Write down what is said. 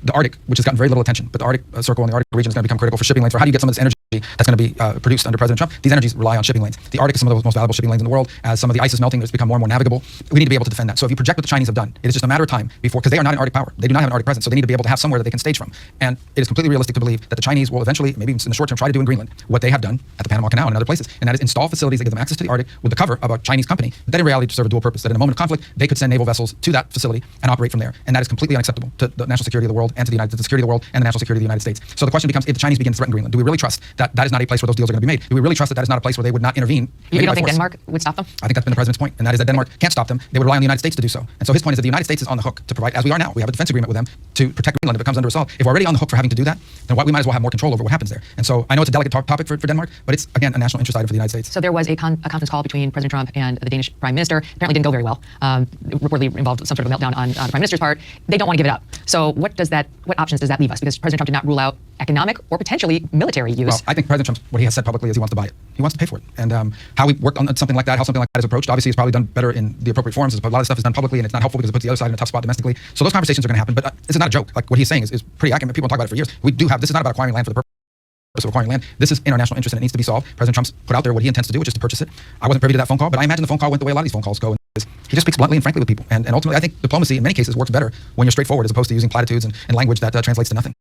the Arctic, which has gotten very little attention, but the Arctic Circle and the Arctic region is going to become critical for shipping lanes, for how do you get some of this energy that's going to be produced under President Trump. These energies rely on shipping lanes. The Arctic is some of the most valuable shipping lanes in the world. As some of the ice is melting, it's become more and more navigable. We need to be able to defend that. So if you project what the Chinese have done, it is just a matter of time before, because they are not an Arctic power. They do not have an Arctic presence, so they need to be able to have somewhere that they can stage from. And it is completely realistic to believe that the Chinese will eventually, maybe in the short term, try to do in Greenland what they have done at the Panama Canal and other places, and that is install facilities that give them access to the Arctic with the cover of a Chinese company that in reality serve a dual purpose, that in a moment of conflict, they could send naval vessels to that facility and operate from there. And that is completely unacceptable to the national security of the world and to the security of the world and the national security of the United States. So the question becomes, if the Chinese begin to threaten Greenland, do we really trust that that is not a place where those deals are going to be made? Do we really trust that that is not a place where they would not intervene? You don't think Denmark would stop them? I think that's been the president's point, and that is that Denmark can't stop them. They would rely on the United States to do so. And so his point is that the United States is on the hook to provide, as we are now. We have a defense agreement with them to protect Greenland if it comes under assault. If we're already on the hook for having to do that, then we might as well have more control over what happens there. And so I know it's a delicate topic for Denmark, but it's, again, a national interest item for the United States. So there was a conference call between President Trump and the Danish Prime Minister. Apparently didn't go very well. Reportedly involved some sort of meltdown on the Prime Minister's part. They don't want to give it up. So what options does that leave us? Because President Trump did not rule out economic or potentially military use. Well, I think President Trump, what he has said publicly is he wants to buy it. He wants to pay for it. And how we work on something like that, how something like that is approached, obviously is probably done better in the appropriate forums. A lot of stuff is done publicly, and it's not helpful because it puts the other side in a tough spot domestically. So those conversations are going to happen. But this is not a joke. Like what he's saying is pretty accurate. People talk about it for years. This is not about acquiring land for the purpose of acquiring land. This is in our national interest, and it needs to be solved. President Trump's put out there what he intends to do, which is to purchase it. I wasn't privy to that phone call, but I imagine the phone call went the way a lot of these phone calls go. He just speaks bluntly and frankly with people. And ultimately, I think diplomacy in many cases works better when you're straightforward as opposed to using platitudes and language that translates to nothing.